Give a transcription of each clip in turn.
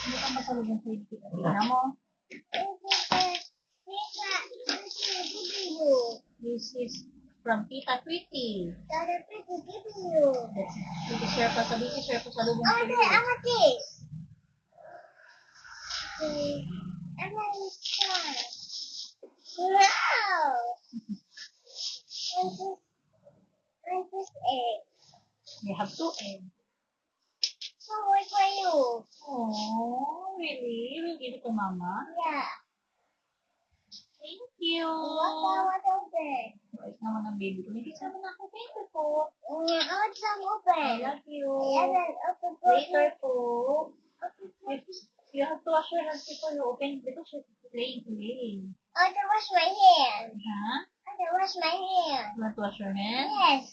Ano ka masalubong sa hindi ka? Tingnan mo. This is from Tita Pretty. Tata Pretty giving you. Baby share pa sa salubong I sa want this. I want this one. Wow. And this egg. You have 2 eggs. So wait for you. Oh, really? You will give it to Mama? Yeah. Thank you. What open? Wait naman ang baby ko. Hindi sama na ako. Thank you po. I want some I open. love you. Yeah, then open Later po. Open. You have to wash your hands before you open because you're playing today. I want to wash my hands. Huh? I want to wash my hands. You want to wash your hands? Yes.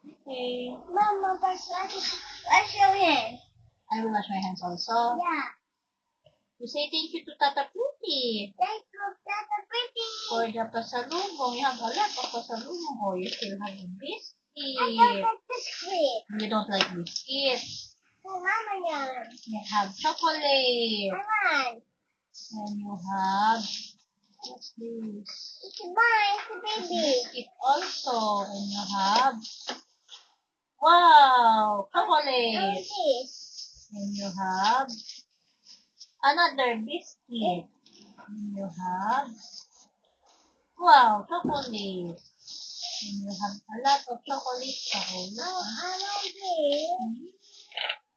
Okay. Mama, wash your hands. I will wash my hands also. Yeah. You say thank you to Tata Pretty Thank you, Tata Pretty. for the pasalubong. You have a lot of pasalubong. Oh, you still have a I don't biscuit. like biscuit. You don't like biscuits. Oh, Mama, yeah. You have chocolate. I want. And you have, what's this? It's mine, it's a baby. Biscuit also. And you have, wow, I want chocolate. this. And you have another biscuit. And you have, wow, chocolate. And you have a lot of chocolate. Oh, Wow, I want this.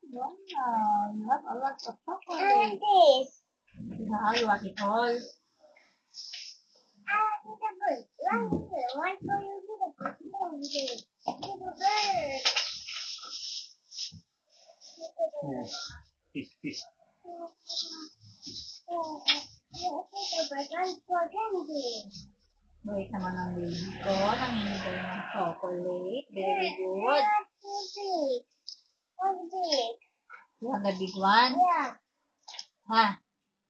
you have a lot of I want chocolate. this. Now you want it all. I want the bird. Why for you do the bird? The bird. Yes. Fish. Oh, the bird. I'm for candy. Wait naman ang baby ko. Nanginigay ng chocolate. Very good. What's big? What's big? You have the big one. Yeah. Huh?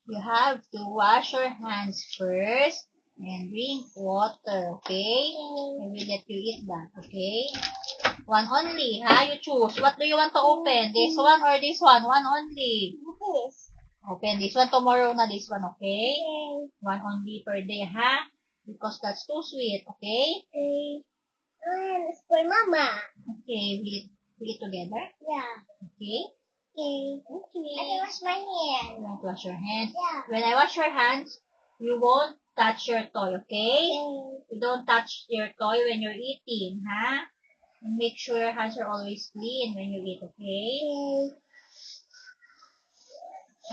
You have to wash your hands first and drink water, okay? I will let you eat that, okay? One only, huh? You choose. What do you want to open? This one or this one? One only. This. Open this one tomorrow na this one, okay? Okay. One only per day, huh? Because that's too sweet, okay? Okay. And it's for Mama. Okay, we eat together, Yeah. okay? Okay. Okay. I can wash my hands. You want to wash your hands? Yeah. When I wash your hands, you won't touch your toy, okay? Okay. You don't touch your toy when you're eating, huh? And make sure your hands are always clean when you eat, okay? Okay.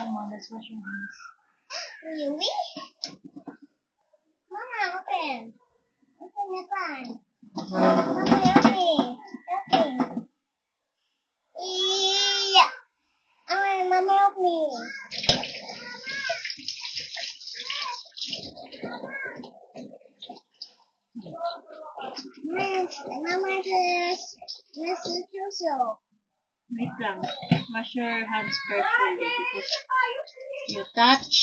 Come on, let's wash your hands. You me? Mama, open. Open your pan. Mama, help me. Help me. Yeah. Mama, help me. Mama, just also. Wait lang. Wash your hands carefully because you touch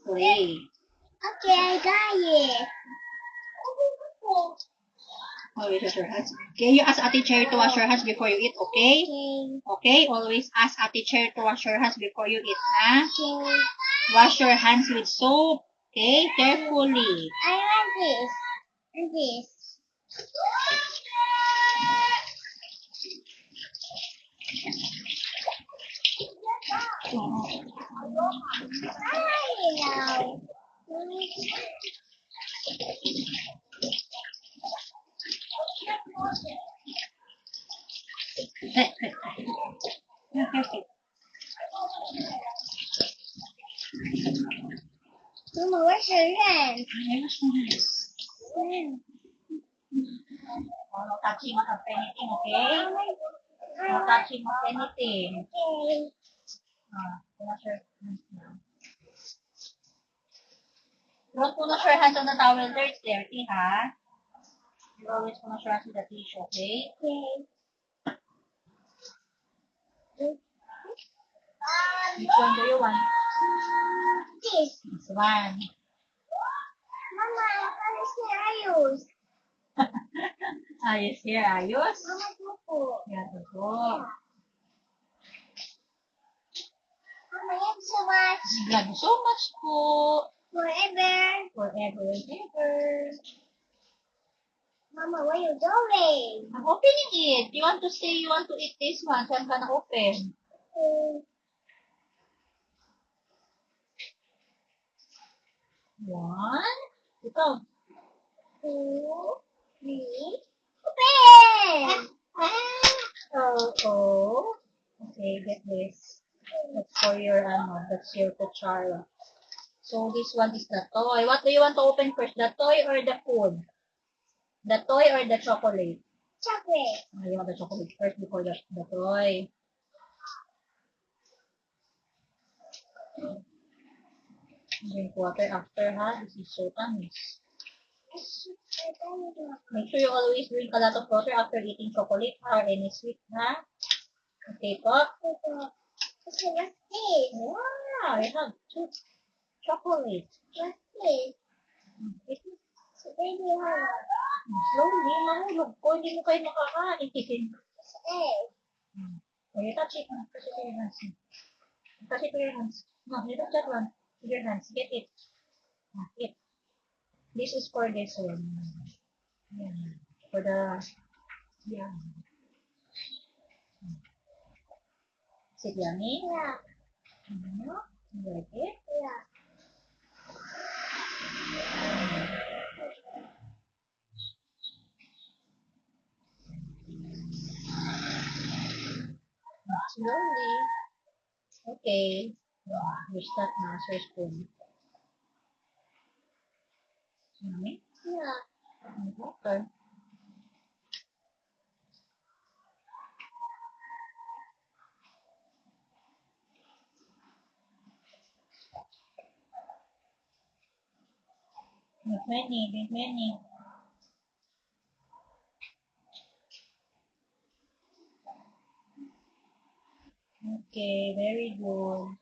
clay. Okay, I got it. Always wash your hands. Okay, you ask Ate Cherry to wash your hands before you eat, okay? Okay. Okay, always ask Ate Cherry to wash your hands before you eat, huh? Okay. Wash your hands with soap, okay? Carefully. I want this. And this. I know. Okay. Mama, wash your hands. I wash my hands. No touching of anything, okay? No touching of anything. Okay. Wash your hands now. Don't wash your hands on the towel there, it's dirty, huh? You always wash your hands with the tissue, okay? Okay. Which one do you want? This. This one. Mama, how is the ayos? Ayos here, ayos. Mama, tupo. Yan, go. Mama, so much. Love you so much po. Forever. Forever and ever. Mama, what are you doing? I'm opening it. You want to say you want to eat this one? Saan ka na-open? One. Ikaw. 2, 3. Open! Oh. Okay, get this. That's your kutsara. So this one is the toy. What do you want to open first? The toy or the food? The toy or the chocolate? Chocolate. You want the chocolate first before the toy. Drink water after, ha? This is so tamis. Make sure you always drink a lot of water after eating chocolate or any sweet, ha? Okay po? Okay, what's this? Wow, I have 2 chocolate. What's this? So baby, how? Slowly, mahulog ko. Hindi mo kayo makakain. What's this? Okay, touch it. Touch it with your hands. Touch it with your hands. No, you touch that one. With your hands. Get it. It. This is for this one. Yeah. For the... Yeah. Is it yummy? Yeah. You like it? Yeah. Slowly. Okay. Use that master spoon. Yummy? Yeah. Okay. Drink many. Drink many. Okay, very good.